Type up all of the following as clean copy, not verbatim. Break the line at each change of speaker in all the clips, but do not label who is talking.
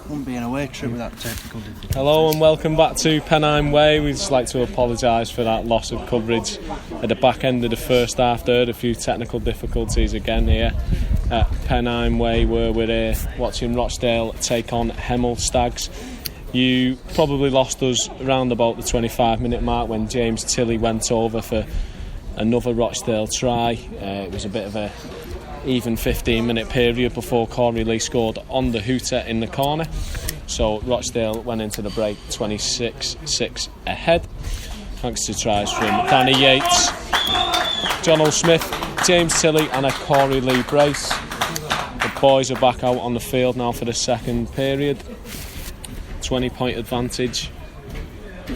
Wouldn't be an away trip without technical difficulties.
Hello and welcome back to Pennine Way. We'd just like to apologise for that loss of coverage at the back end of the first half there. A few technical difficulties again here at Pennine Way, where we're here watching Rochdale take on Hemel Stags. You probably lost us around about the 25-minute mark when James Tilley went over for another Rochdale try. It was a bit of a even 15-minute period before Corey Lee scored on the hooter in the corner. So Rochdale went into the break 26-6 ahead, thanks to tries from Danny Yates, John O'Smith, James Tilley and a Corey Lee brace. The boys are back out on the field now for the second period. 20-point advantage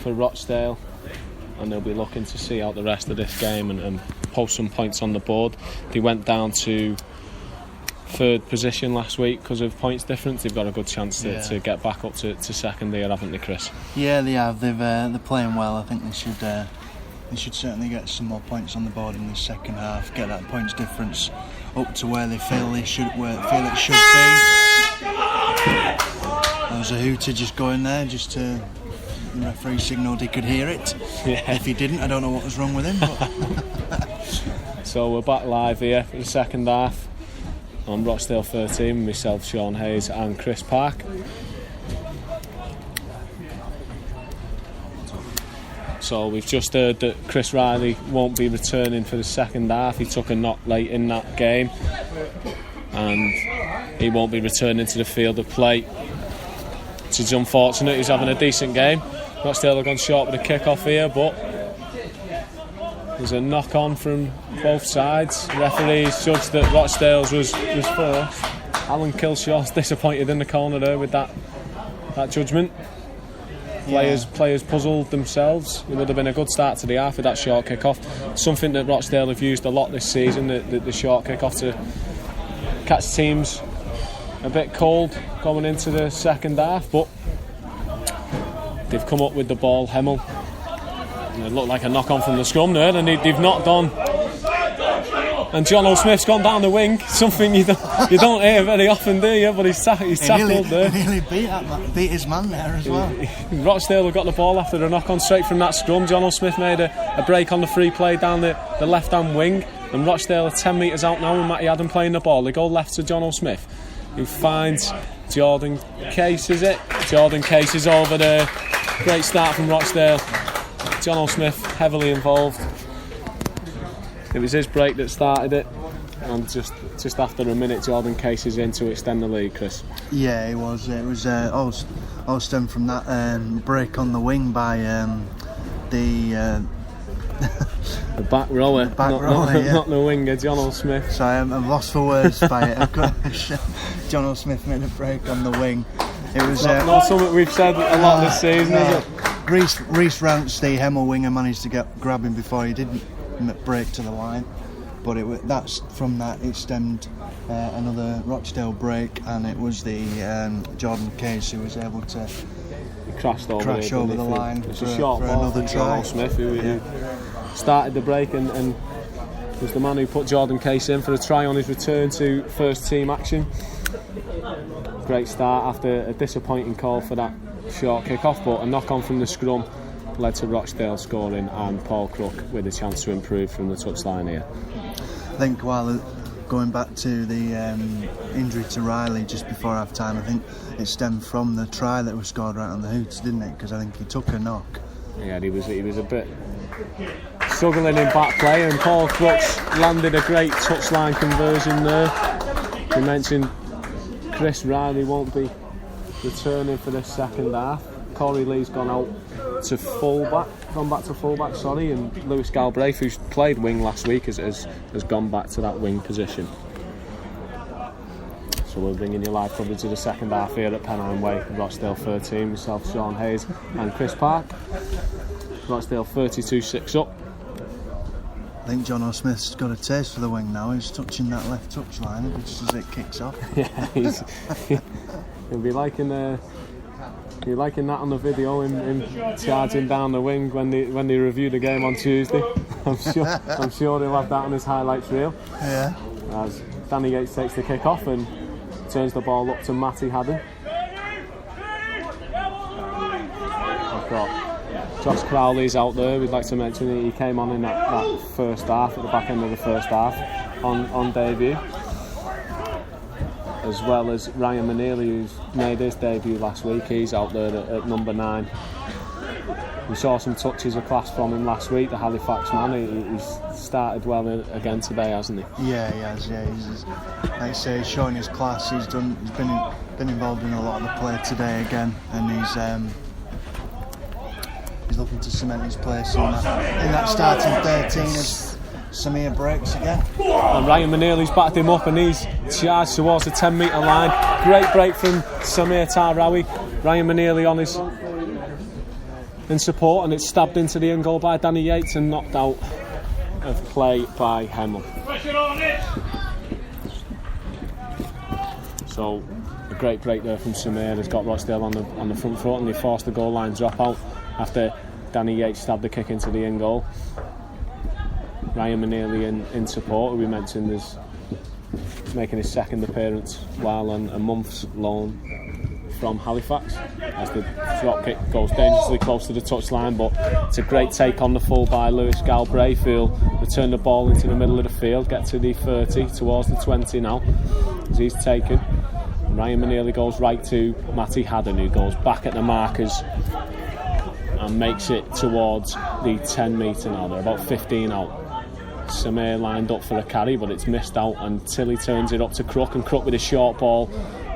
for Rochdale, and they'll be looking to see out the rest of this game and post some points on the board. They went down to third position last week because of points difference. They've got a good chance to get back up to second here, haven't they, Chris?
Yeah, they have. They're playing well. I think they should certainly get some more points on the board in the second half. Get that points difference up to where they feel it should be. There was a hooter just going there, just to. The referee signalled he could hear it. Yeah. If he didn't, I don't know what was wrong with him. But
So we're back live here for the second half on Rochdale 13, myself, Sean Hayes and Chris Park. So we've just heard that Chris Riley won't be returning for the second half. He took a knock late in that game and he won't be returning to the field of play. It's unfortunate. He's having a decent game. Rochdale have gone short with a kick-off here, but there's a knock-on from both sides. The referees judged that Rochdale's was first. Alan Kilshaw's disappointed in the corner there with that judgment. Players puzzled themselves. It would have been a good start to the half with that short kick-off. Something that Rochdale have used a lot this season, the short kick-off, to catch teams a bit cold going into the second half, but they've come up with the ball. Hemel, it looked like a knock on from the scrum there, and they've knocked on, and John O'Smith's gone down the wing, something you don't hear very often, do you? But he's tackled there.
He nearly beat his man there as well.
Rochdale have got the ball after a knock on straight from that scrum. John O'Smith made a break on the free play down the left hand wing, and Rochdale are 10 metres out now with Matty Adam playing the ball. They go left to John O'Smith, who finds Jordan Case, is it? Jordan Case is over there. Great start from Rochdale. John O'Smith heavily involved. It was his break that started it, and just after a minute Jordan Case is in to extend the lead, Chris.
Yeah, it was all stemmed from that break on the wing by the
back rower, not the winger, John O'Smith.
So I'm lost for words by it. Of course, John O'Smith made a break on the wing. It was
not something we've said a lot this season, is it?
Reece Rance, the Hemel winger, managed to grab him before he didn't break to the line. But it stemmed another Rochdale break, and it was the Jordan Case who was able to
crash
over the line
it's
for
a short ball
another
from
try.
John O'Smith, who started the break and was the man who put Jordan Case in for a try on his return to first team action. Great start after a disappointing call for that short kick-off, but a knock-on from the scrum led to Rochdale scoring and Paul Crook with a chance to improve from the touchline here.
I think while going back to the injury to Riley just before half time, I think it stemmed from the try that was scored right on the hoots, didn't it? Because I think he took a knock. Yeah,
he was a bit struggling in back play, and Paul Crooks landed a great touchline conversion there. You mentioned Chris Riley won't be returning for the second half. Corey Lee's gone back to fullback, and Lewis Galbraith, who's played wing last week, has gone back to that wing position. So we're bringing you live coverage of the second half here at Pennine Way, Rochdale 13, myself, Sean Hayes and Chris Park. Rochdale 32-6 up.
I think John O'Smith's got a taste for the wing now. He's touching that left touchline just as it kicks off.
Yeah, he'll be liking that on the video, him charging down the wing when they review the game on Tuesday. I'm sure he'll have that on his highlights reel.
Yeah.
As Danny Yates takes the kick off and turns the ball up to Matty Haddon. got Josh Crowley's out there. We'd like to mention that he came on in that first half, at the back end of the first half, on debut. As well as Ryan McNeely, who's made his debut last week. He's out there at number 9. We saw some touches of class from him last week, the Halifax man. He's started well again today, hasn't he?
Yeah, he has. Yeah, he's like I say, he's showing his class. He's been involved in a lot of the play today again, and he's looking to cement his place in that starting 13 as Samir breaks again.
And Ryan McNeely's backed him up, and he's charged towards the 10-metre line. Great break from Samir Tarawi. Ryan McNeely in support, and it's stabbed into the in goal by Danny Yates and knocked out of play by Hemel. So a great break there from Samir has got Rochdale on the front foot, and they forced the goal line drop out after Danny Yates stabbed the kick into the in goal. Ryan McNeely in support, who we mentioned is making his second appearance while on a month's loan from Halifax, as the drop kick goes dangerously close to the touchline, but it's a great take on the full by Lewis Galbraith, who'll return the ball into the middle of the field, get to the 30, towards the 20 now, as he's taken. And Ryan McNeely goes right to Matty Haddon, who goes back at the markers and makes it towards the 10 metre now. They're about 15 out. Samir lined up for a carry, but it's missed out, and Tilly turns it up to Crook, and Crook with a short ball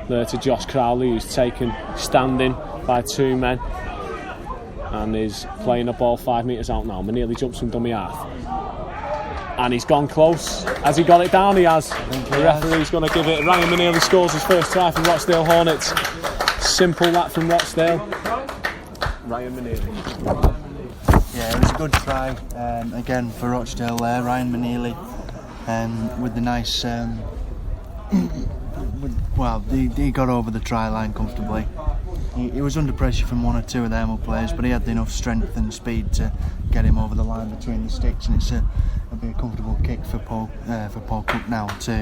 there to Josh Crowley, who's taken standing by 2 men and is playing a ball 5 metres out now. McNeely jumps from dummy half, and he's gone close. Has he got it down? He has. The referee's going to give it. Ryan McNeely scores his first try for Rochdale Hornets. Simple that from Rochdale. Ryan McNeely.
Yeah, it was a good try again for Rochdale there. Ryan McNeely with the nice he got over the try line comfortably. He was under pressure from 1 or 2 of the Hemel players, but he had enough strength and speed to get him over the line between the sticks, and it'll be a comfortable kick for Paul Cook now to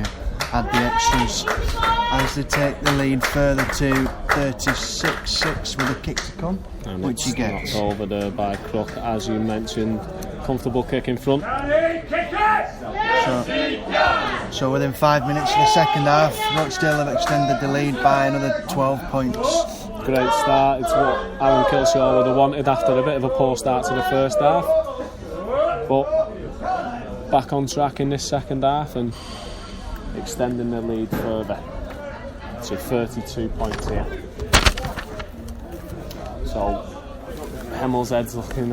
add the extras as they take the lead further to 36-6 with a kick to come,
and
which he gets.
Knocked over there by Crook, as you mentioned. Comfortable kick in front.
So within 5 minutes of the second half, Rochdale have extended the lead by another 12 points.
Great start. It's what Alan Kilshaw would have wanted after a bit of a poor start to the first half, but back on track in this second half and extending the lead further to 32 points here. So Hemel's head's looking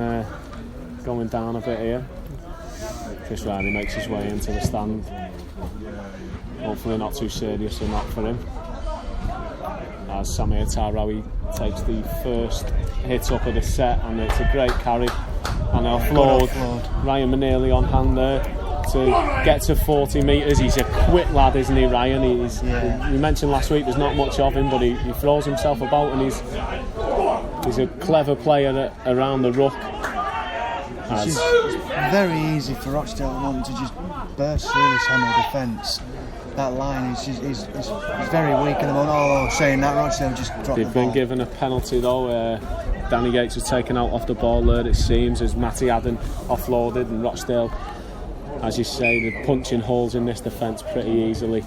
going down a bit here. Chris Riley makes his way into the stand. Hopefully not too serious or not for him, as Samir Tarawi takes the first hit up of the set, and it's a great carry and offload. Ryan McNeely on hand there to get to 40 metres. He's a quick lad, isn't he, Ryan? We mentioned last week there's not much of him, but he throws himself about, and he's a clever player around the ruck.
It's very easy for Rochdale to just burst through this Hemel defence. That line is very weak at the moment. Although saying that, Rochdale just dropped the ball.
They've been given a penalty though. Danny Yates was taken out off the ball there, it seems, as Matty Haddon offloaded, and Rochdale, as you say, they're punching holes in this defence pretty easily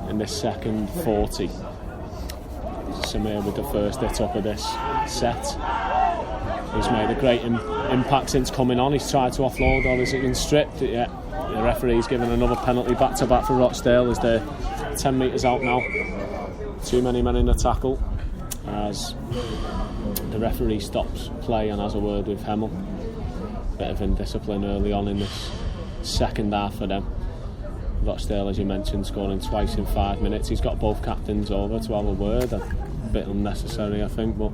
in this second 40. Samir with the first hit up of this set. He's made a great impact since coming on. He's tried to offload, or has it been stripped? Yeah. The referee's given another penalty back to back for Rochdale as they're 10 metres out now. Too many men in the tackle, as the referee stops play and has a word with Hemel. Bit of indiscipline early on in this second half for them. Rochdale, as you mentioned, scoring twice in 5 minutes. He's got both captains over to have a word. A bit unnecessary, I think, but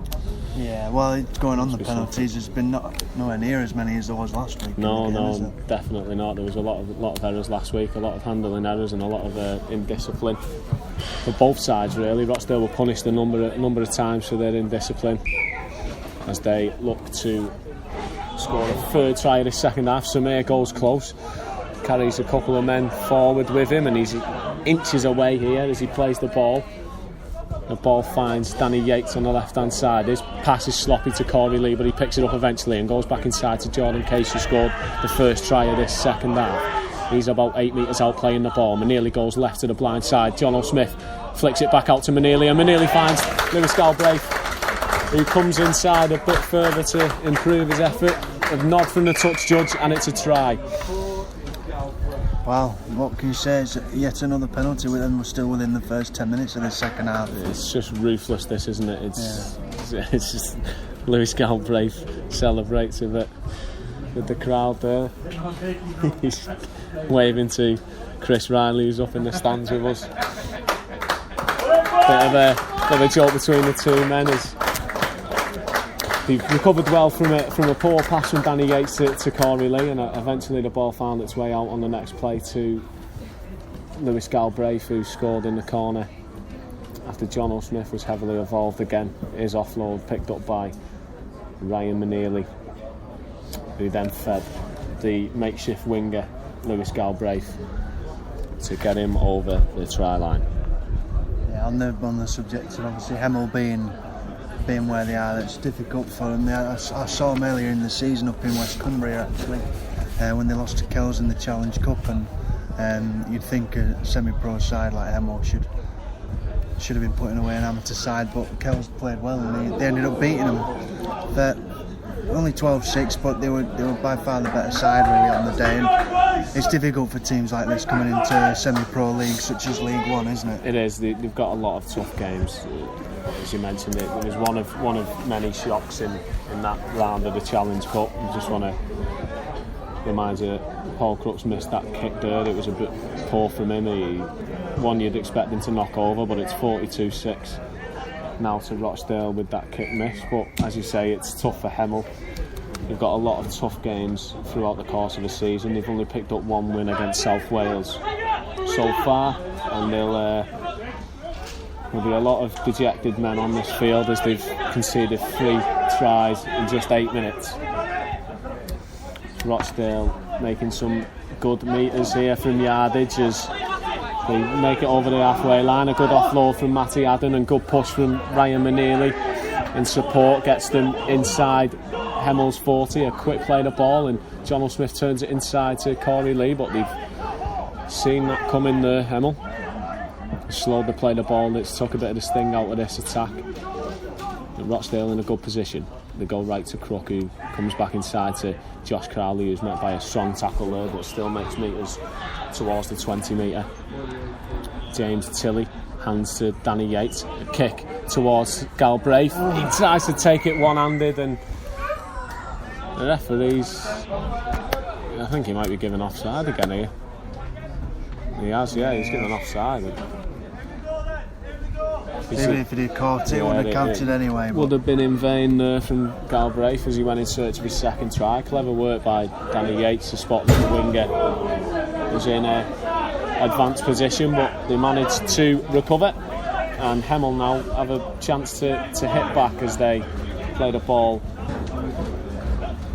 yeah, well, it's going on the penalties. There's been nowhere near as many as there was last week.
No, definitely not. There was a lot of errors last week, a lot of handling errors, and a lot of indiscipline for both sides. Really, Rochdale were punished a number of times for their indiscipline as they look to score a third try of the second half. Samir goes close, carries a couple of men forward with him, and he's inches away here as he plays the ball. The ball finds Danny Yates on the left-hand side. His pass is sloppy to Corey Lee, but he picks it up eventually and goes back inside to Jordan Case, who scored the first try of this second half. He's about 8 metres out playing the ball. Maneely goes left to the blind side. John O'Smith flicks it back out to Maneely, and Maneely finds Lewis Galbraith, who comes inside a bit further to improve his effort. A nod from the touch judge, and it's a try.
Wow, what can you say? It's yet another penalty, and we're still within the first 10 minutes of the second half.
It's just ruthless, this, isn't it? It's just Lewis Galbraith celebrates a bit with the crowd there. He's waving to Chris Riley, who's up in the stands with us. Bit of a joke between the two men. They've recovered well from a poor pass from Danny Yates to Corey Lee, and eventually the ball found its way out on the next play to Lewis Galbraith, who scored in the corner after John O'Smith was heavily involved again. His offload picked up by Ryan Maneely, who then fed the makeshift winger Lewis Galbraith to get him over the try line.
Yeah, on the subject of obviously Hemel being where they are, it's difficult for them. I saw them earlier in the season up in West Cumbria actually, when they lost to Kells in the Challenge Cup, and you'd think a semi-pro side like Hemel should have been putting away an amateur side, but Kells played well and they ended up beating them. They're only 12-6, but they were by far the better side really on the day. And it's difficult for teams like this coming into semi-pro leagues such as League One, isn't it?
It is. They've got a lot of tough games. As you mentioned, it was one of many shocks in that round of the Challenge Cup. I just want to remind you that Paul Crooks missed that kick there. It was a bit poor from him. One you'd expect him to knock over, but it's 42-6 now to Rochdale with that kick miss. But as you say, it's tough for Hemel. They've got a lot of tough games throughout the course of the season. They've only picked up one win against South Wales so far, and there'll be a lot of dejected men on this field as they've conceded 3 tries in just 8 minutes. Rochdale making some good metres here from yardage as they make it over the halfway line. A good offload from Matty Adden and good push from Ryan Maneely in support gets them inside Hemel's 40. A quick play the ball, and John O'Smith turns it inside to Corey Lee, but they've seen that coming there. Hemel slowed the play the ball, and it's took a bit of the sting out of this attack. And Rochdale in a good position. They go right to Crook, who comes back inside to Josh Crowley, who's met by a strong tackle there but still makes metres towards the 20 metre. James Tilley hands to Danny Yates, a kick towards Galbraith. He tries to take it one-handed, and the referee's, I think he might be given offside again here. He has, yeah, he's given offside.
Even if he had caught it, wouldn't have counted anyway.
Would have been in vain there from Galbraith as he went in search of his second try. Clever work by Danny Yates to spot that the winger was in a advanced position, but they managed to recover, and Hemel now have a chance to hit back as they play the ball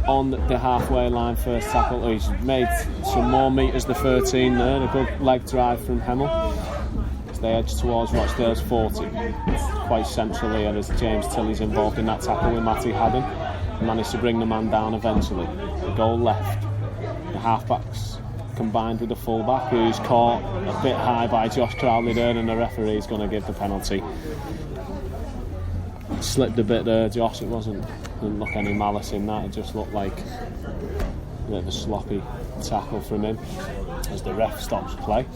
on the halfway line. First tackle, he's made some more metres, the 13 there, a good leg drive from Hemel as they edge towards Rochdale's 40. Quite centrally as James Tilley's involved in that tackle with Matty Haddon, managed to bring the man down eventually. The goal left, the halfbacks combined with the fullback, who's caught a bit high by Josh Crowley there, and the referee's going to give the penalty. Slipped a bit there, Josh. Didn't look any malice in that. It just looked like a bit of a sloppy tackle from him as the ref stops play.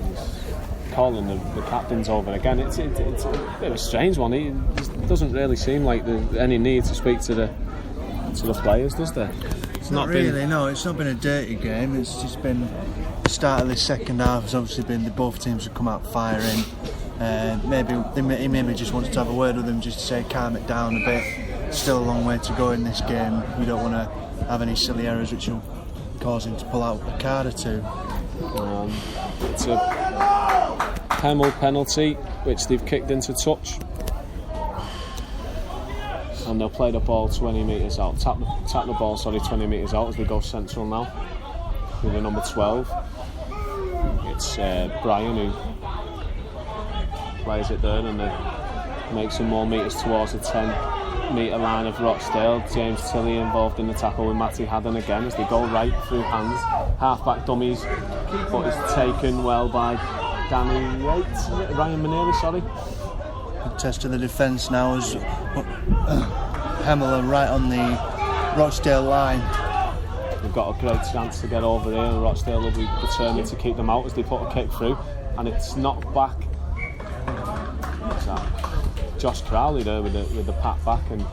He's calling the captains over again. It's a bit of a strange one. It doesn't really seem like there's any need to speak to the players, does there?
It's not really. No, it's not been a dirty game. It's just been the start of the second half. Has obviously been both teams have come out firing. He maybe just wants to have a word with them just to say calm it down a bit. Still a long way to go in this game. We don't want to have any silly errors which will cause him to pull out a card or two.
It's a Hemel penalty which they've kicked into touch, and they'll play the ball 20 metres out. Tap the ball 20 metres out as we go central now with the number 12. It's Brian who plays it there and then makes some more metres towards the 10-metre line of Rochdale. James Tilley involved in the tackle with Matty Haddon again as they go right through hands. Half-back dummies, but it's taken well by Ryan Maneri, sorry.
A test to the defence now as Hemel are right on the Rochdale line.
They've got a great chance to get over here, and Rochdale will be determined to keep them out as they put a kick through, and it's knocked back. What's that? Josh Crowley there with the pat back, and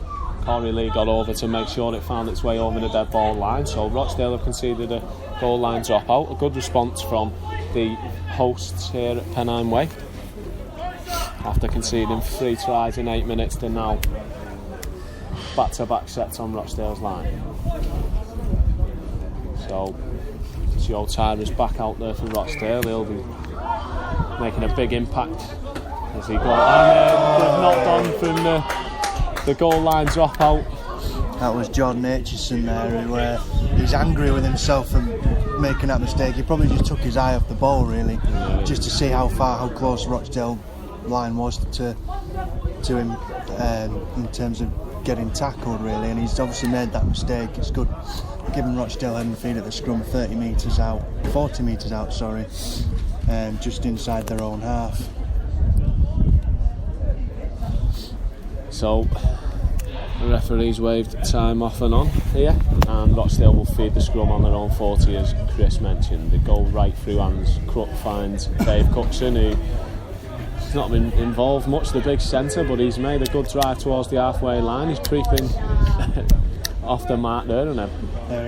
Corey Lee got over to make sure it found its way over the dead ball line. So Rochdale have conceded a goal line dropout. A good response from the hosts here at Pennine Way. After conceding 3 tries in 8 minutes, they're now back-to-back sets on Rochdale's line. So Joe Tyra's back out there for Rochdale. He'll be making a big impact as he goes. And they've knocked on from the goal line dropout.
That was Jordan Aitchison there, who he's angry with himself for making that mistake. He probably just took his eye off the ball, really, just to see how close Rochdale line was to him in terms of getting tackled, really. And he's obviously made that mistake. It's good giving Rochdale head and feet at the scrum 40 metres out, just inside their own half.
So the referees waved time off and on here, and Rochdale will feed the scrum on their own 40, as Chris mentioned. They go right through hands. Crook finds Dave Cookson, who's not been involved much, the big centre, but he's made a good drive towards the halfway line. He's creeping off the mark there, and a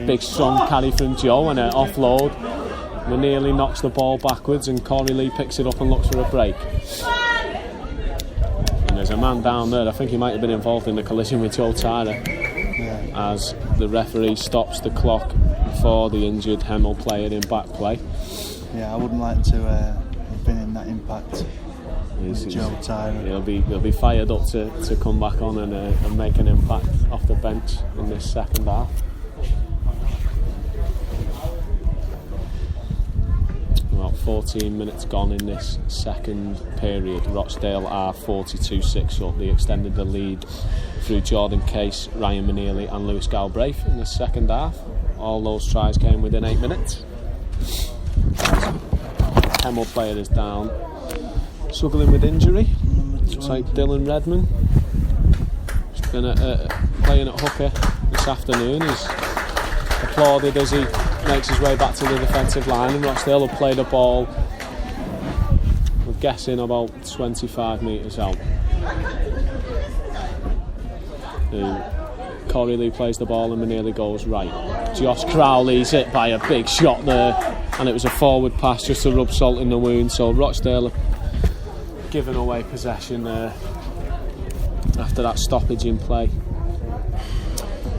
big strong carry from Joe and an offload. Nearly knocks the ball backwards, and Corey Lee picks it up and looks for a break. And there's a man down there, I think he might have been involved in the collision with Joe Tyra, as the referee stops the clock for the injured Hemel player in back play.
Yeah, I wouldn't like to have been in that impact. Joe Tyra.
He'll be fired up to come back on and make an impact off the bench in this second half. About 14 minutes gone in this second period. Rochdale are 42-6 up. They extended the lead through Jordan Case, Ryan Manili and Lewis Galbraith in the second half. All those tries came within 8 minutes. Hemel player is down, struggling with injury. Looks like Dylan Redman. He's been playing at hooker this afternoon. He's applauded as he makes his way back to the defensive line, and Rochdale will play the ball, we're guessing about 25 metres out. Corey Lee plays the ball and Manili goes right. Josh Crowley's hit by a big shot there, and it was a forward pass just to rub salt in the wound. So Rochdale have given away possession there after that stoppage in play.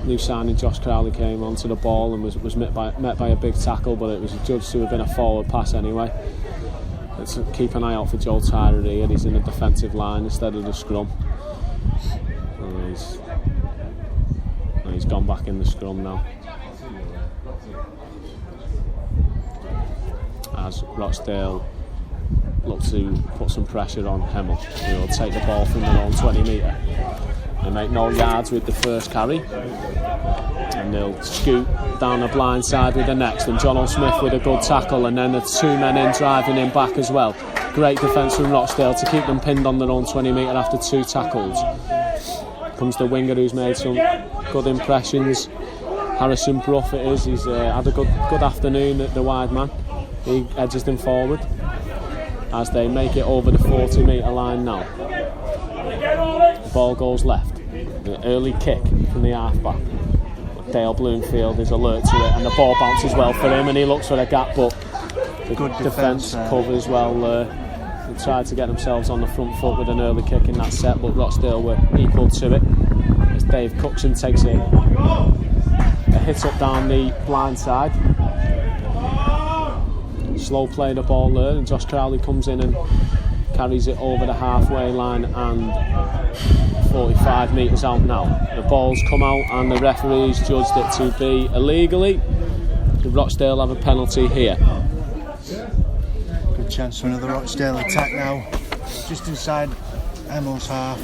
New signing Josh Crowley came onto the ball and was met by a big tackle, but it was judged to have been a forward pass anyway. Let's keep an eye out for Joe Tyra here. He's in the defensive line instead of the scrum. He's gone back in the scrum now, as Rochdale look to put some pressure on Hemel, who will take the ball from their own 20 metre. They make no yards with the first carry, and they'll scoot down the blind side with the next, and John O'Smith with a good tackle, and then the 2 men in driving him back as well. Great defence from Rochdale to keep them pinned on their own 20 metre after 2 tackles. Comes the winger who's made some good impressions. Harrison Bruff it is. He's had a good afternoon at the wide man. He edges them forward as they make it over the 40 metre line now. The ball goes left. An early kick from the half-back. Dale Bloomfield is alert to it, and the ball bounces well for him, and he looks for a gap, but the good defence covers well there. They tried to get themselves on the front foot with an early kick in that set, but Rochdale were equal to it as Dave Cookson takes a hit up down the blind side. Slow play the ball there, and Josh Crowley comes in and carries it over the halfway line and 45 metres out now. The ball's come out and the referees judged it to be illegally. Rochdale have a penalty here.
Good chance for another Rochdale attack now. just inside Hemel's half.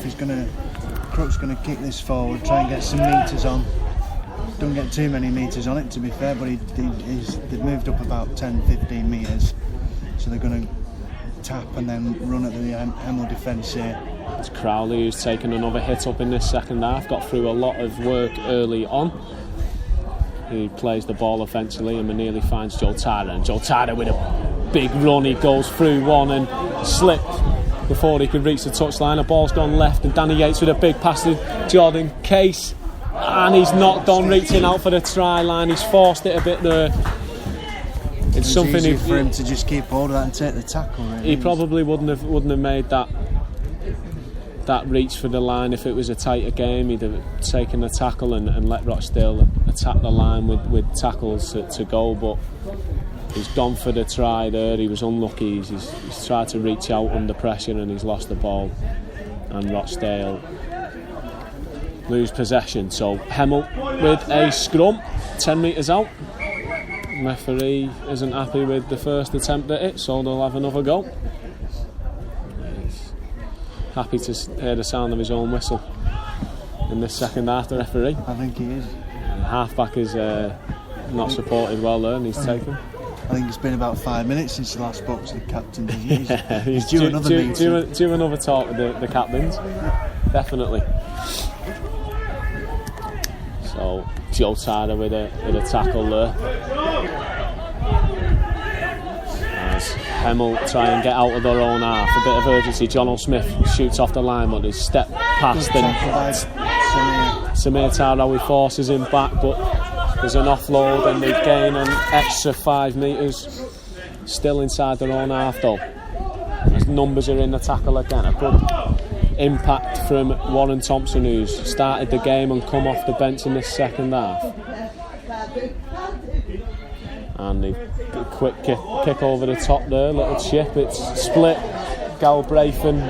Crook's gonna kick this forward, try and get some metres on. Don't get too many metres on it, to be fair, but they've moved up about 10-15 metres, so they're gonna tap and then run at the Hemel defence here.
It's Crowley who's taken another hit up in this second half, got through a lot of work early on. He plays the ball offensively and nearly finds Joe Tyler, and Joe Tyler with a big run, he goes through one and slipped before he could reach the touchline. The ball's gone left and Danny Yates with a big pass to Jordan Case, and he's not done reaching out for the try line. He's forced it a bit there. It's something
easy for him to just keep hold of that and take the tackle. Really.
He probably wouldn't have made that reach for the line if it was a tighter game. He'd have taken the tackle and let Rochdale attack the line with tackles to go, but he's gone for the try there. He was unlucky. He's tried to reach out under pressure and he's lost the ball, and Rochdale lose possession. So Hemel with a scrum 10 metres out. Referee isn't happy with the first attempt at it, so they'll have another go. He's happy to hear the sound of his own whistle in this second half, the referee.
I think he is.
The halfback is not supported well there, and he's taken.
I think it's been about 5 minutes since the last spoke to the captain. He's due another meeting.
Due another talk with the captains, definitely. So Joe Tyler with a tackle there. As Hemel try and get out of their own half, a bit of urgency. John O'Smith shoots off the line, but he's stepped past and Samir Tarawi forces him back, but there's an offload and they gain an extra 5 metres. Still inside their own half though. As numbers are in the tackle again. A good impact from Warren Thompson, who's started the game and come off the bench in this second half. And a quick kick over the top there, little chip. It's split Galbraith and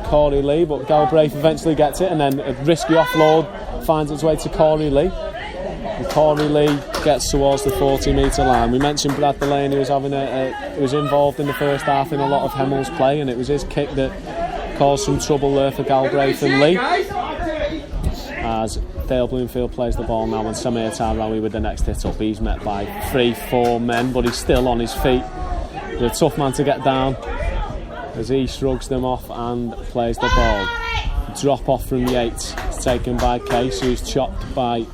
Corey Lee, but Galbraith eventually gets it, and then a risky offload finds its way to Corey Lee. And Corey Lee gets towards the 40-metre line. We mentioned Brad Delaney was was involved in the first half in a lot of Hemel's play, and it was his kick that caused some trouble there for Galbraith and Lee. As Dale Bloomfield plays the ball now, and Samir Tarawi with the next hit up. He's met by 3-4 men, but he's still on his feet. He's a tough man to get down as he shrugs them off and plays the ball. Drop off from Yates. It's taken by Case, who's chopped by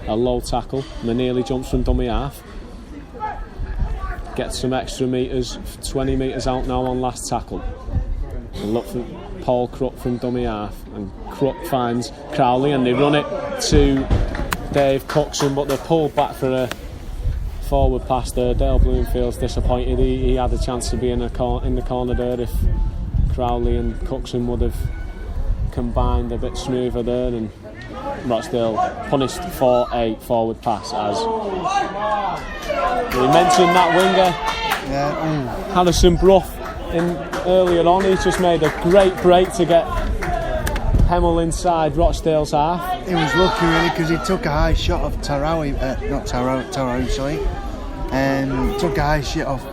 a low tackle. Nearly jumps from dummy half. Gets some extra metres, 20 metres out now on last tackle. And look for Paul Crook from dummy half, and Crook finds Crowley and they run it to Dave Cookson, but they're pulled back for a forward pass there. Dale Bloomfield's disappointed. He had a chance to be in the corner there if Crowley and Cookson would have combined a bit smoother there, and Rochdale punished for a forward pass. As we mentioned, that winger Harrison Brough earlier on, he's just made a great break to get Hemel inside Rochdale's half.
He was lucky really, because he took a high shot of Tarawi, sorry, and took a high shot off.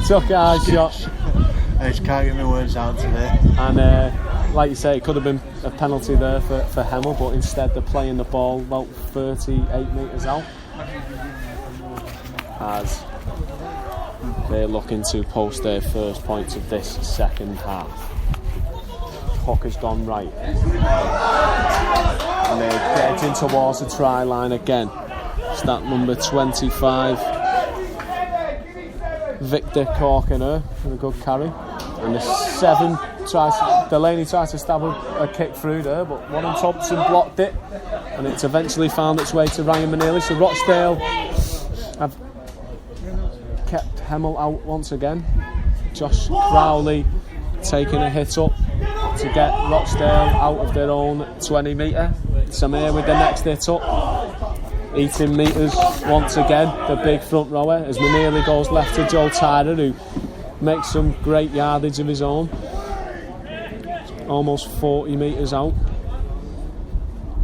Took a high shot.
I just can't get my words out today.
And like you say, it could have been a penalty there for Hemel, but instead they're playing the ball about 38 metres out. As they're looking to post their first points of this second half. Puck has gone right. And they're getting towards the try line again. It's that number 25, Victor Corkener, with a good carry. And the 7 Delaney tries to stab a kick through there, but Warren Thompson blocked it. And it's eventually found its way to Ryan Manili. So Rochdale have kept Hemel out once again. Josh Crowley taking a hit up to get Rochdale out of their own 20 metre. Samir with the next hit up, eating metres once again, the big front rower, as Manili goes left to Joe Tyler, who makes some great yardage of his own, almost 40 metres out.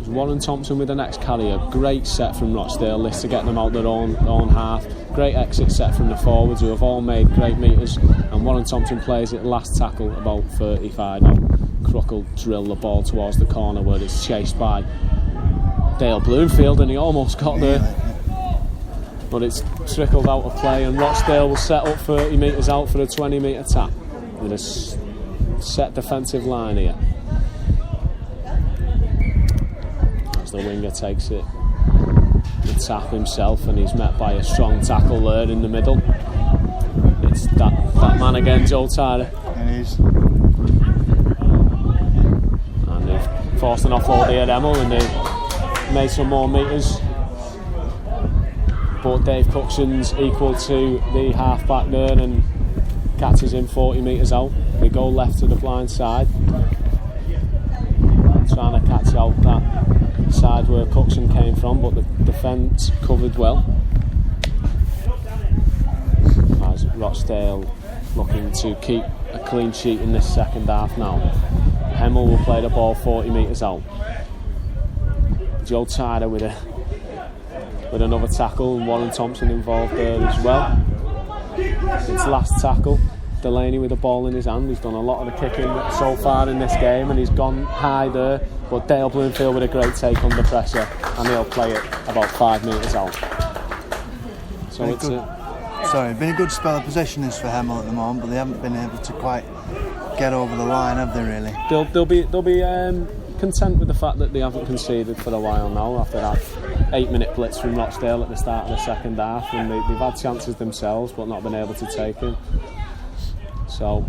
Warren Thompson with the next carry. A great set from Rochdale, this to get them out their own half. Great exit set from the forwards, who have all made great metres, and Warren Thompson plays it last tackle about 35 now. Crook will drill the ball towards the corner where it's chased by Dale Bloomfield, and he almost got there, but it's trickled out of play, and Rochdale will set up 30 metres out for a 20 metre tap with a set defensive line here. As the winger takes it, the tap himself, and he's met by a strong tackle there in the middle. It's that man again, Joel Tyler.
It is.
And they've forced an offload here at Hemel, and they've made some more metres. But Dave Coxon's equal to the half back there and catches him 40 metres out. They go left to the blind side, trying to catch out that side where Coxon came from, but the defence covered well. As Rochdale looking to keep a clean sheet in this second half now. Hemel will play the ball 40 metres out. Joe Tyler with another tackle, and Warren Thompson involved there as well. It's last tackle. Delaney with the ball in his hand. He's done a lot of the kicking so far in this game, and he's gone high there, but Dale Bloomfield with a great take under pressure, and he'll play it about 5 metres out. So it's
been a good spell of possession this for Hemel at the moment, but they haven't been able to quite get over the line, have they really?
They'll be content with the fact that they haven't conceded for a while now after that 8-minute blitz from Rochdale at the start of the second half, and they've had chances themselves but not been able to take them. So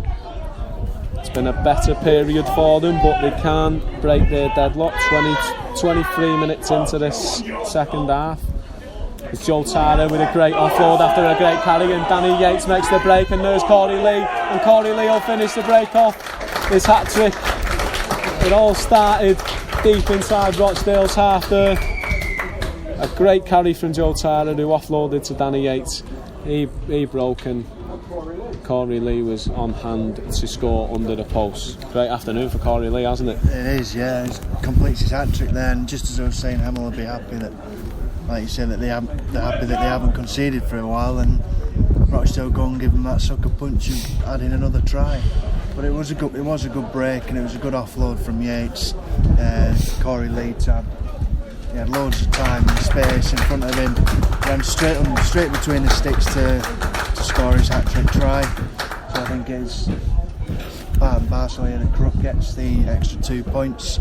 it's been a better period for them, but they can't break their deadlock. 23 minutes into this second half. It's Joe Tyler with a great offload after a great carry, and Danny Yates makes the break, and there's Corey Lee, and Corey Lee will finish the break off. His hat-trick. It all started deep inside Rochdale's half there. A great carry from Joe Tyler, who offloaded to Danny Yates. He broke, and Corey Lee was on hand to score under the post. Great afternoon for Corey Lee, hasn't it?
It is, yeah. He completes his hat-trick there, and just as I was saying, Hemel will be happy that, like you said, that they're happy that they haven't conceded for a while, and Rochdale go and give them that sucker punch and add in another try. But it was a good break, and it was a good offload from Yates. Corey Lee he had loads of time and space in front of him, ran straight between the sticks to score his hat-trick try. So I think it's part and parcel here that Crook gets the extra 2 points.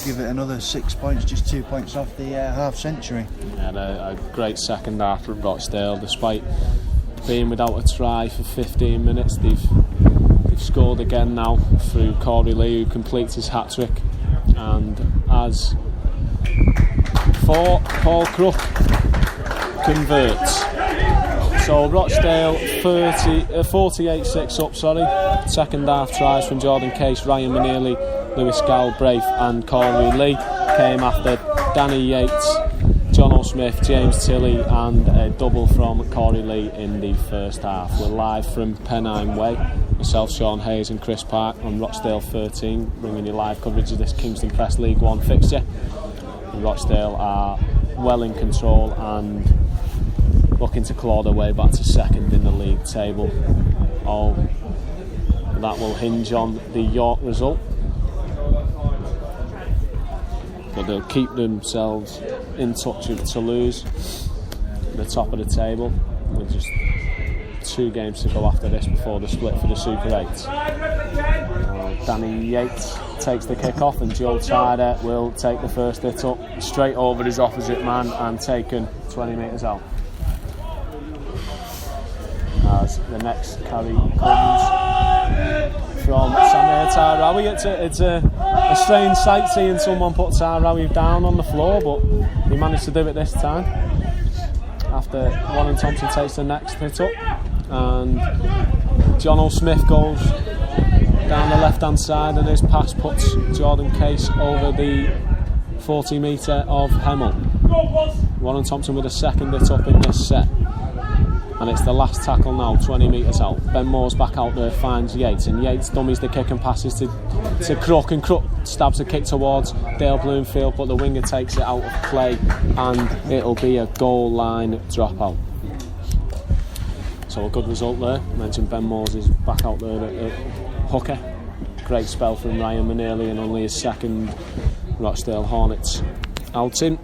Give it another 6 points, just 2 points off the half century. And
a great second half from Rochdale, despite being without a try for 15 minutes. They've scored again now through Corey Lee, who completes his hat-trick, and as for Paul Crook converts. So Rochdale 48-6 up, Second half tries from Jordan Case, Ryan Maneely, Lewis Galbraith and Corey Lee came after Danny Yates, John O'Smith, James Tilley and a double from Corey Lee in the first half. We're live from Pennine Way. Myself, Sean Hayes and Chris Park on Rochdale 13, bringing you live coverage of this Kingston Press League 1 fixture. And Rochdale are well in control and looking to claw their way back to second in the league table. All that will hinge on the York result, but they'll keep themselves in touch with Toulouse at the top of the table with just 2 games to go after this before the split for the Super 8. Danny Yates takes the kick off and Joe Tyler will take the first hit up straight over his opposite man and taken 20 metres out. As the next carry comes from Samir Tahrawi. It's a strange sight seeing someone put Tahrawi down on the floor, but he managed to do it this time after Warren Thompson takes the next hit up, and John O'Smith goes down the left hand side and his pass puts Jordan Case over the 40 metre of Hemel. Warren Thompson with a second hit up in this set. and it's the last tackle now, 20 metres out. Ben Moore's back out there, finds Yates, and Yates dummies the kick and passes to Crook, and Crook stabs a kick towards Dale Bloomfield, but the winger takes it out of play, and it'll be a goal line dropout. So a good result there. I mentioned Ben Moore's is back out there at hooker. Great spell from Ryan Manelli, and only his second Rochdale Hornets outing.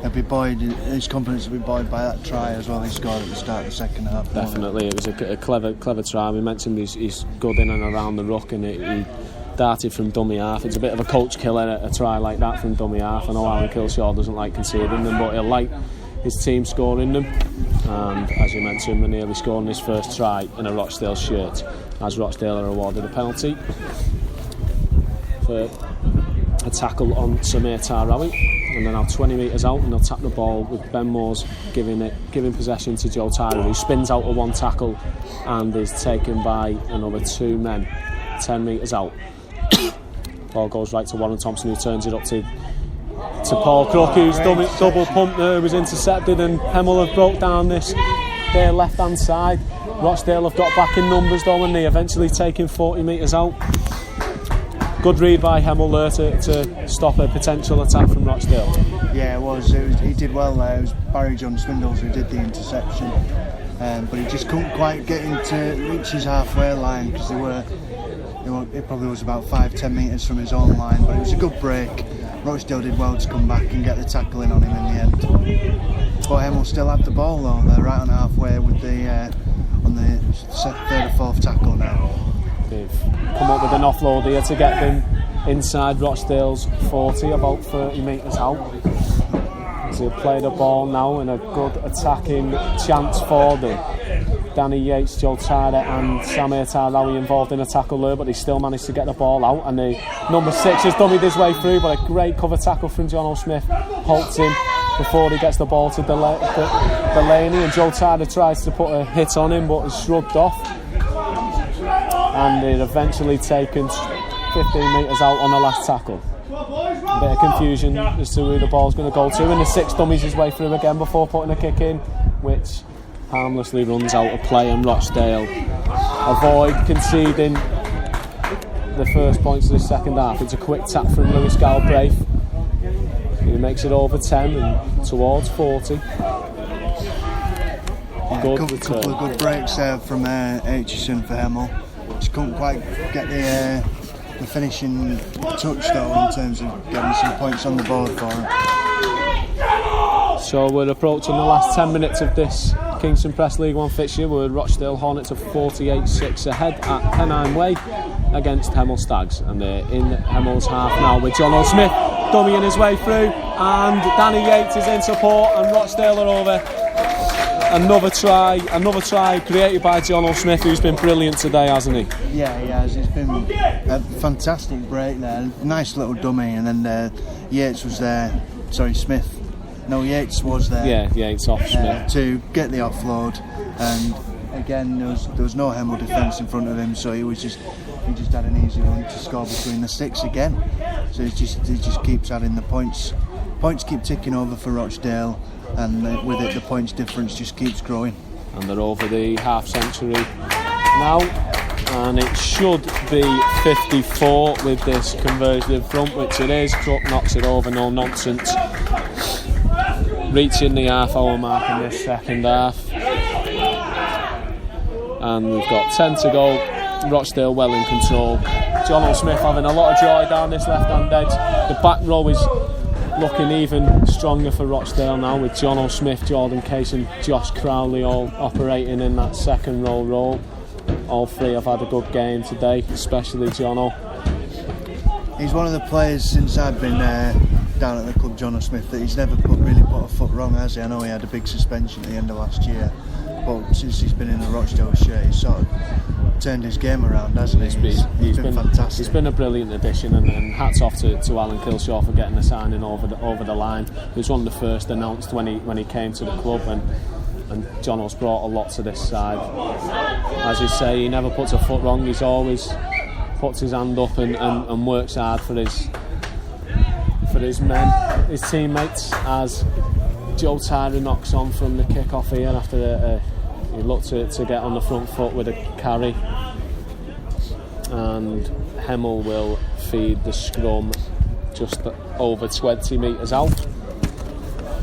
His confidence will be buoyed by that try as well he scored at the start of the second half.
Definitely, it was a clever try. We mentioned he's good in and around the ruck, and he darted from dummy half. It's a bit of a coach killer, a try like that from dummy half. I know Alan Kilshaw doesn't like conceding them, but he'll like his team scoring them. And as you mentioned, Manelli scoring his first try in a Rochdale shirt, as Rochdale are awarded a penalty for a tackle on Samir Tarawi. And they're now 20 metres out, and they'll tap the ball with Ben Moore's giving possession to Joe Tyler, who spins out of one tackle and is taken by another two men 10 metres out. Ball goes right to Warren Thompson, who turns it up to Paul Crook, who's double pumped there, was intercepted, and Hemel have broke down their left hand side. Rochdale have got back in numbers though, and they eventually taking 40 metres out. Good read by Hemel there to stop a potential attack from Rochdale.
Yeah, it was. He did well there. It was Barry John Swindles who did the interception, but he just couldn't quite get him to reach his halfway line, because it probably was about 5-10 metres from his own line. But it was a good break. Rochdale did well to come back and get the tackle in on him in the end. But Hemel still had the ball though. They're right on halfway with on the third or fourth tackle now.
They've come up with an offload here to get them inside Rochdale's 40, about 30 metres out. So they play the ball now in a good attacking chance for them. Danny Yates, Joe Tyler and Samir Tarawi involved in a tackle there, but they still managed to get the ball out, and the number 6 has dummied his way through, but a great cover tackle from John O'Smith halts him before he gets the ball to Delaney, and Joe Tyler tries to put a hit on him, but is shrugged off. And they're eventually taken 15 metres out on the last tackle. A bit of confusion as to who the ball's going to go to, and the 6 dummies his way through again before putting a kick in, which harmlessly runs out of play, and Rochdale avoid conceding the first points of the second half. It's a quick tap from Lewis Galbraith. He makes it over 10 and towards 40.
A couple of good breaks there from Aitchison for Hemel. Just couldn't quite get the finishing touch though, in terms of getting some points on the board for him.
So we're approaching the last 10 minutes of this Kingston Press League 1 fixture, where Rochdale Hornets are 48-6 ahead at Pennine Way against Hemel Stags, and they're in Hemel's half now with John O'Smith dummying his way through, and Danny Yates is in support, and Rochdale are over. Another try created by John O'Smith, who's been brilliant today, hasn't he?
Yeah, he has. It's been a fantastic break there. Nice little dummy, and then Yates was there. Sorry, Smith. No, Yates was there.
Yeah, Yates off Smith
to get the offload, and again there was no Hemel defence in front of him, so he just had an easy run to score between the sticks again. So he just keeps adding the points. Points keep ticking over for Rochdale, and with it the points difference just keeps growing.
And they're over the half century now, and it should be 54 with this conversion in front, which it is. Crook knocks it over, no nonsense, reaching the half hour mark in this second half, and we've got 10 to go. Rochdale well in control. John O'Smith having a lot of joy down this left hand edge. The back row is looking even stronger for Rochdale now, with John O'Smith, Jordan Case and Josh Crowley all operating in that second row role. All three have had a good game today, especially Jono.
He's one of the players since I've been down at the club, John O'Smith, that he's never really put a foot wrong, has he? I know he had a big suspension at the end of last year, but since he's been in the Rochdale shirt, he's sort of turned his game around, hasn't he? He's been fantastic.
He's been a brilliant addition, and hats off to Alan Kilshaw for getting the signing over the line. He was one of the first announced when he came to the club, and Jono's brought a lot to this side. As you say, he never puts a foot wrong. He's always puts his hand up and works hard for his men, his teammates, as Joe Tyra knocks on from the kick-off here after he looked to get on the front foot with a carry, and Hemel will feed the scrum just over 20 metres out.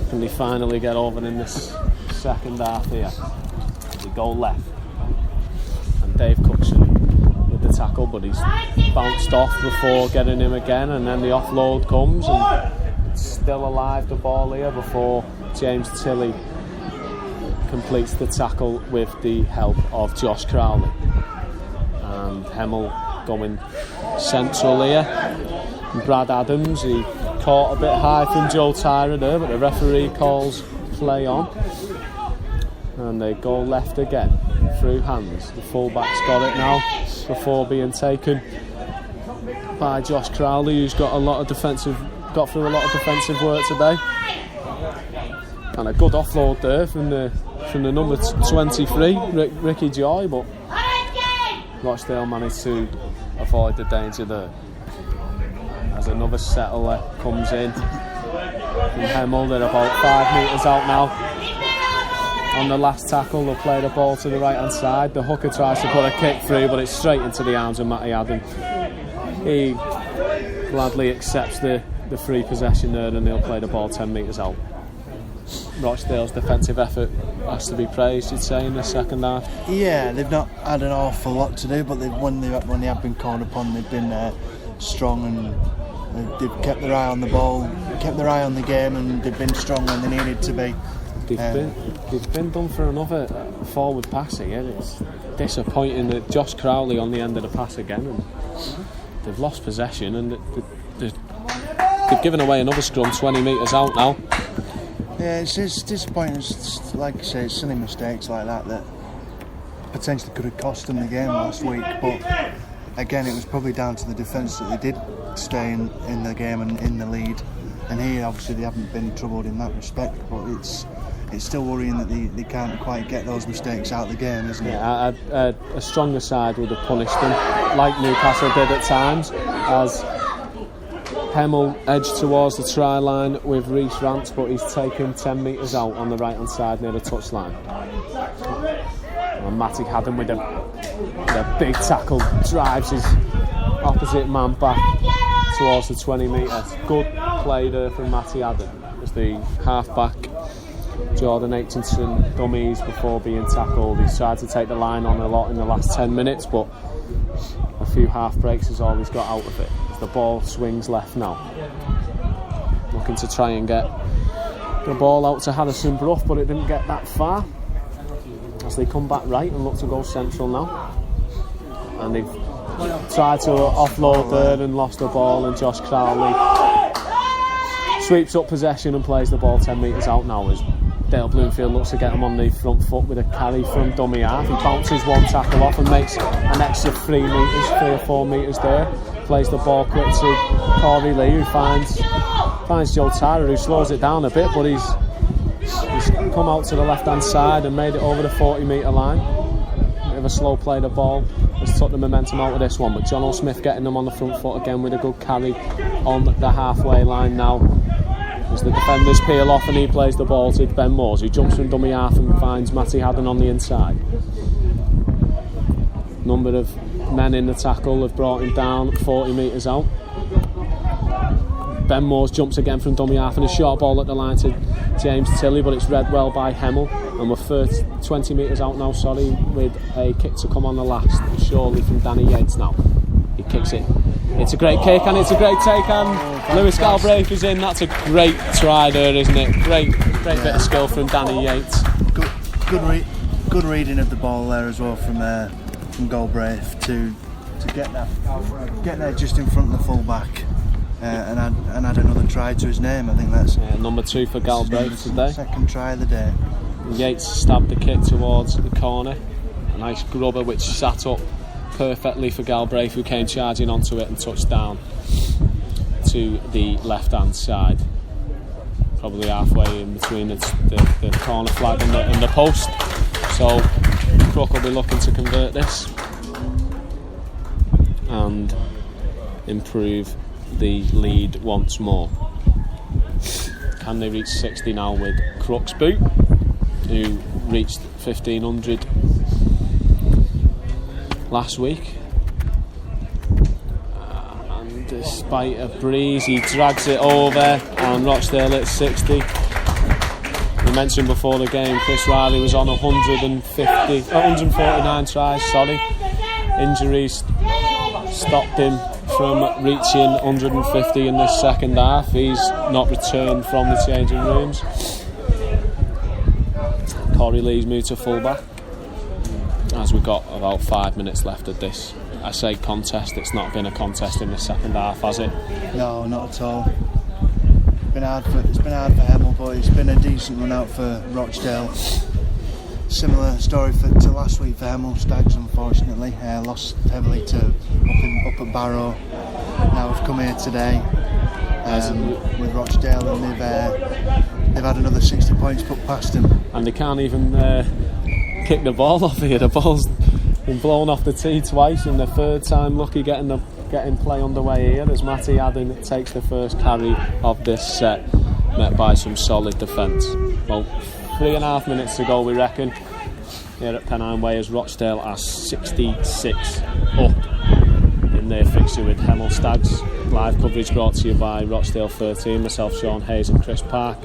Can they finally get over in this second half here? They go left, and Dave Cookson with the tackle, but he's bounced off before getting him again, and then the offload comes, and it's still alive, the ball here, before James Tilley completes the tackle with the help of Josh Crowley. And Hemel going central here. And Brad Adams, he caught a bit high from Joe Tyra there, but the referee calls play on. And they go left again, through hands. The fullback's got it now, before being taken by Josh Crowley, who's got through a lot of defensive work today. And a good offload there from the number 23, Ricky Joy, but Rochdale managed to avoid the danger there. As another settler comes in from Hemel, they're about 5 metres out now. On the last tackle, they'll play the ball to the right hand side. The hooker tries to put a kick through, but it's straight into the arms of Matty Adam. He gladly accepts the free possession there, and they'll play the ball 10 metres out. Rochdale's defensive effort has to be praised, you'd say, in the second half. Yeah, they've not had an awful lot to do, but when they have been called upon, they've been strong, and they've kept their eye on the ball, kept their eye on the game, and they've been strong when they needed to be. They've been done for another forward pass here. It's disappointing that Josh Crowley on the end of the pass again, and they've lost possession, and they've given away another scrum 20 metres out now. Yeah, it's disappointing. It's, like I say, it's silly mistakes like that potentially could have cost them the game last week. But again, it was probably down to the defence that they did stay in the game and in the lead. And here, obviously, they haven't been troubled in that respect. But it's still worrying that they can't quite get those mistakes out of the game, isn't it? Yeah, a stronger side would have punished them, like Newcastle did at times, as Hemel edged towards the try line with Rhys Rance, but he's taken 10 metres out on the right hand side near the touchline. And Matty Haddon with a big tackle drives his opposite man back towards the 20 metres. Good play there from Matty Haddon as the half back Jordan Aitchison dummies before being tackled. He's tried to take the line on a lot in the last 10 minutes, but a few half breaks is all he's got out of it. As the ball swings left now, looking to try and get the ball out to Harrison Brough, but it didn't get that far. As they come back right and look to go central now, and they've tried to offload there and lost the ball, and Josh Crowley sweeps up possession and plays the ball 10 metres out now as Dale Bloomfield looks to get him on the front foot with a carry from dummy half. He bounces one tackle off and makes an extra 3 or 4 metres there. Plays the ball quick to Corey Lee, who finds Joe Tyra, who slows it down a bit, but he's come out to the left hand side and made it over the 40 metre line. Bit of a slow play, the ball has took the momentum out of this one, but John O'Smith getting them on the front foot again with a good carry on the halfway line now. As the defenders peel off and he plays the ball to Ben Moores, who jumps from dummy half and finds Matty Haddon on the inside. Number of men in the tackle have brought him down 40 metres out. Ben Moores jumps again from dummy half and a short ball at the line to James Tilley, but it's read well by Hemel, and we're 20 metres out now, with a kick to come on the last, surely from Danny Yates now. He kicks it. It's a great kick and it's a great take, and Lewis Galbraith is in. That's a great try there, isn't it? Great bit of skill from Danny Yates.
Good reading of the ball there as well from Galbraith to get there just in front of the full back and add another try to his name. I think that's
number 2 for Galbraith today.
Second try of the day.
Yates stabbed the kick towards the corner. A nice grubber which sat up perfectly for Galbraith, who came charging onto it and touched down to the left hand side, probably halfway in between the corner flag and the post. So Crook will be looking to convert this and improve the lead once more. Can they reach 60 now with Crook's boot, who reached 1500 last week? And despite a breeze, he drags it over, and Rochdale at 60. We mentioned before the game, Chris Riley was on 149 tries. Injuries stopped him from reaching 150 in this second half. He's not returned from the changing rooms. Corey Lee's moved to fullback, as we've got about 5 minutes left of this. I say contest, it's not been a contest in the second half, has it?
No, not at all. It's been hard for Hemel, but it's been a decent run out for Rochdale. Similar story to last week for Hemel. Stags, unfortunately, lost heavily to up at Barrow. Now we've come here today with Rochdale, and they've had another 60 points put past them. And
they can't even kick the ball off here. The ball's been blown off the tee twice, and the third time lucky getting play underway here as Matty Adden takes the first carry of this set, met by some solid defence. Well, 3.5 minutes to go, we reckon, here at Pennine Way, as Rochdale are 66 up in their fixture with Hemel Stags. Live coverage brought to you by Rochdale 13, myself, Sean Hayes and Chris Park.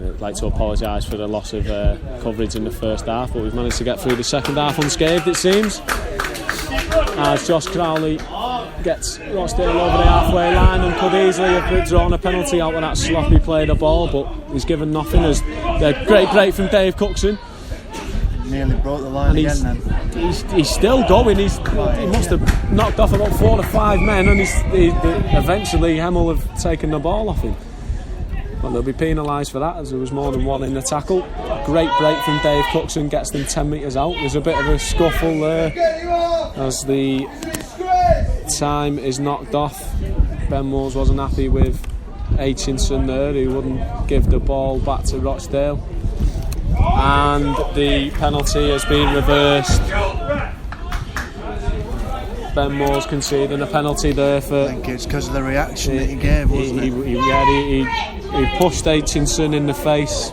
I'd like to apologise for the loss of coverage in the first half, but we've managed to get through the second half unscathed, it seems, as Josh Crowley gets Rochdale over the halfway line and could easily have drawn a penalty out of that sloppy play of the ball, but he's given nothing, as the great break from Dave Cookson.
Nearly broke the line again then.
He's still going. He must have knocked off about 4 or 5 men, and eventually Hemel have taken the ball off him. But they'll be penalised for that, as there was more than one in the tackle. Great break from Dave Cookson, gets them 10 metres out. There's a bit of a scuffle there as the time is knocked off. Ben Moores wasn't happy with Aitchinson there, who wouldn't give the ball back to Rochdale. And the penalty has been reversed. Ben Moores conceding a penalty there for...
I think it's because of the reaction that he gave, wasn't it?
He pushed Aitchinson in the face,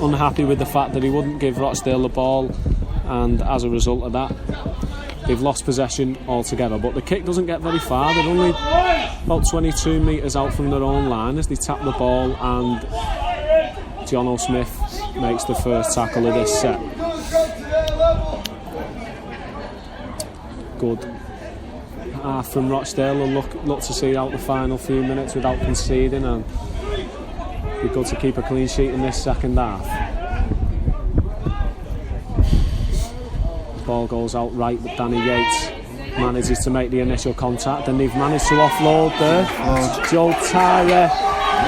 unhappy with the fact that he wouldn't give Rochdale the ball, and as a result of that, they've lost possession altogether. But the kick doesn't get very far. They're only about 22 metres out from their own line as they tap the ball, and John O'Smith makes the first tackle of this set. Good half from Rochdale. Will look to see out the final few minutes without conceding, and be good to keep a clean sheet in this second half. The ball goes out right, but Danny Yates manages to make the initial contact, and they've managed to offload there. Joe Tyre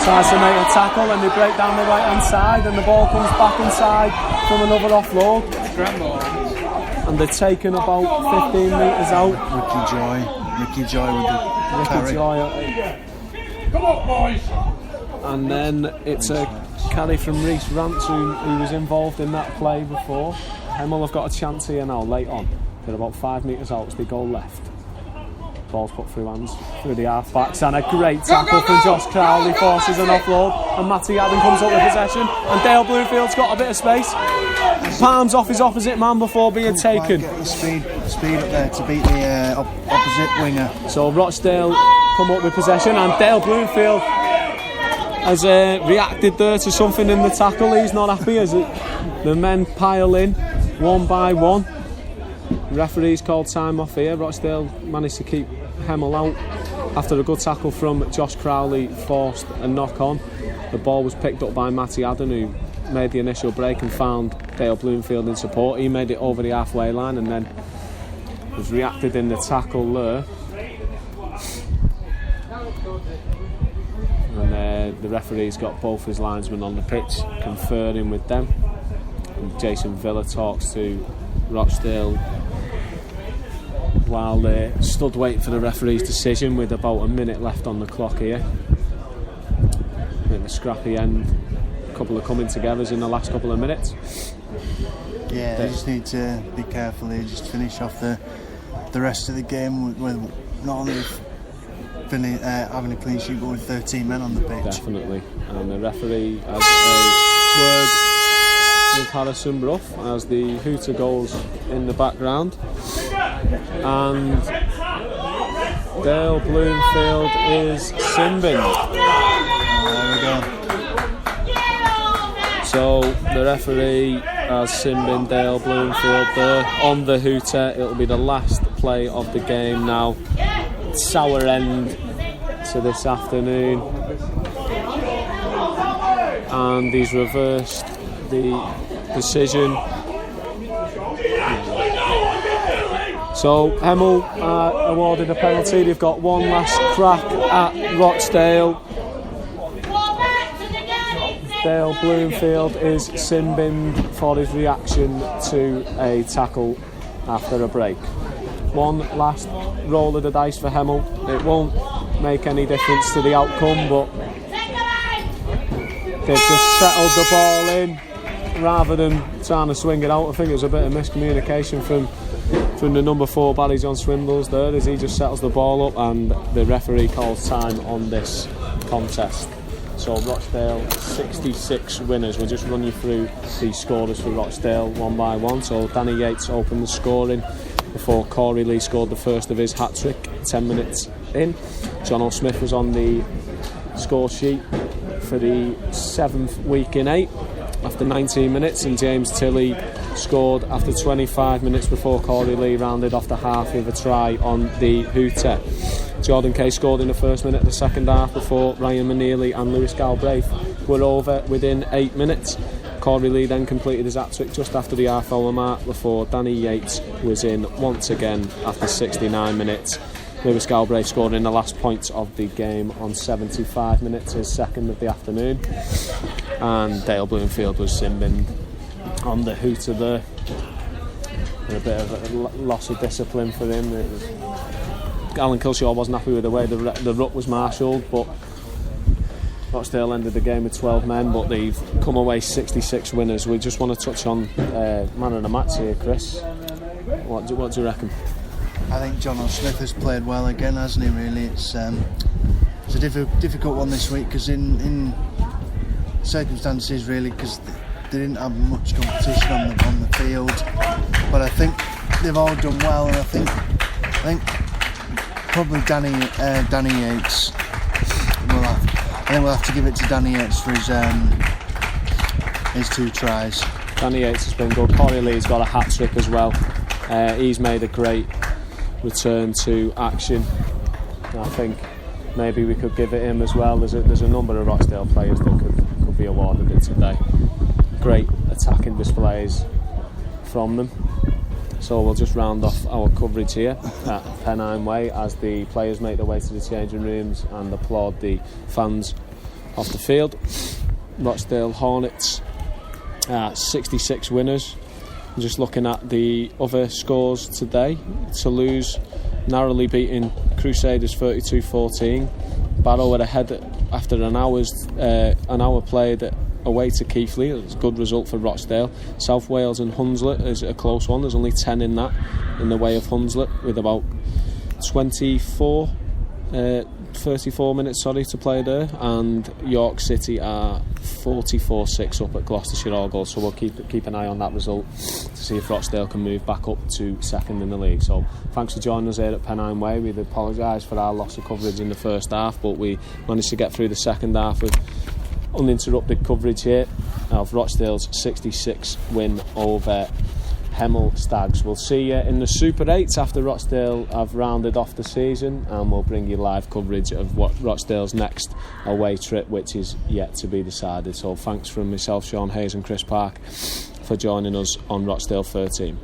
tries to make a tackle, and they break down the right hand side, and the ball comes back inside from another offload. And they're taken about 15 metres out. Ricky Joy with the carry. Come on, boys! And then it's a carry from Reece Rance, who was involved in that play before. Hemel have got a chance here now, late on. They're about 5 metres out as they go left. Ball's put through hands, through the half-backs, and a great tackle from Josh Crowley forces an offload, and Matty Adden comes up with possession, and Dale Bloomfield's got a bit of space. Palms off his opposite man before being taken.
Get his speed up there to beat the opposite winger.
So Rochdale come up with possession, and Dale Bloomfield has reacted there to something in the tackle. He's not happy as the men pile in one by one. The referee's called time off here. Rochdale managed to keep Hemel out after a good tackle from Josh Crowley, forced a knock on. The ball was picked up by Matty Adden, who made the initial break and found Dale Bloomfield in support. He made it over the halfway line and then was reacted in the tackle there. And the referee's got both his linesmen on the pitch, conferring with them. And Jason Villa talks to Rochdale while they stood waiting for the referee's decision with about a minute left on the clock here. At the scrappy end, a couple of coming togethers in the last couple of minutes.
Yeah, they just need to be careful here, just finish off the rest of the game with not only having a clean sheet but with 13 men on the pitch.
Definitely. And the referee has a word with Harrison Brough as the hooter goes in the background. And Dale Bloomfield is sin binned.
There we go.
So the referee has sin binned Dale Bloomfield there on the hooter. It'll be the last play of the game now. Sour end to this afternoon. And he's reversed the decision. So Hemel awarded a penalty. They've got one last crack at Rochdale. Dale Bloomfield is sin binned for his reaction to a tackle after a break. One last roll of the dice for Hemel. It won't make any difference to the outcome, but they've just settled the ball in rather than trying to swing it out. I think it was a bit of miscommunication from the number 4 Barry John Swindles there as he just settles the ball up, and the referee calls time on this contest. So Rochdale 66 winners. We'll just run you through the scorers for Rochdale one by one. So Danny Yates opened the scoring before Corey Lee scored the first of his hat-trick 10 minutes in. John O'Smith was on the score sheet for the 7th week in 8 after 19 minutes, and James Tilley scored after 25 minutes before Corey Lee rounded off the half with a try on the hooter. Jordan Kay scored in the first minute of the second half before Ryan Maneely and Lewis Galbraith were over within 8 minutes. Corey Lee then completed his hat-trick just after the half-hour mark before Danny Yates was in once again after 69 minutes. Lewis Galbraith scored in the last point of the game on 75 minutes, his second of the afternoon. And Dale Bloomfield was sin-binned on the hooter there. And a bit of a loss of discipline for him. Alan Kilshaw wasn't happy with the way the ruck was marshalled, but Rochdale ended the game with 12 men, but they've come away 66 winners. We just want to touch on man of the match here, Chris. What do you reckon?
I think John O'Smith has played well again, hasn't he? Really, it's a difficult one this week because in circumstances, really, because they didn't have much competition on the field. But I think they've all done well, and I think probably Danny Yates. I think we'll have to give it to Danny Yates for his 2 tries.
Danny Yates has been good. Corey Lee's got a hat-trick as well. He's made a great return to action. I think maybe we could give it him as well. There's a number of Rochdale players that could be awarded it today. Great attacking displays from them. So we'll just round off our coverage here at Pennine Way as the players make their way to the changing rooms and applaud the fans off the field. Rochdale Hornets 66 winners. Just looking at the other scores today, Toulouse narrowly beating Crusaders 32-14. Barrow were ahead after an hour played away to Keighley. It's a good result for Rochdale. South Wales and Hunslet is a close one. There's only 10 in the way of Hunslet, with about 34 minutes to play there, and York City are 44-6 up at Gloucestershire all goals. So we'll keep an eye on that result to see if Rochdale can move back up to second in the league. So thanks for joining us here at Pennine Way. We apologise for our loss of coverage in the first half, but we managed to get through the second half with uninterrupted coverage here of Rochdale's 66 win over Hemel Stags. We'll see you in the Super 8s after Rochdale have rounded off the season, and we'll bring you live coverage of what Rochdale's next away trip, which is yet to be decided. So thanks from myself, Sean Hayes, and Chris Park for joining us on Rochdale 13.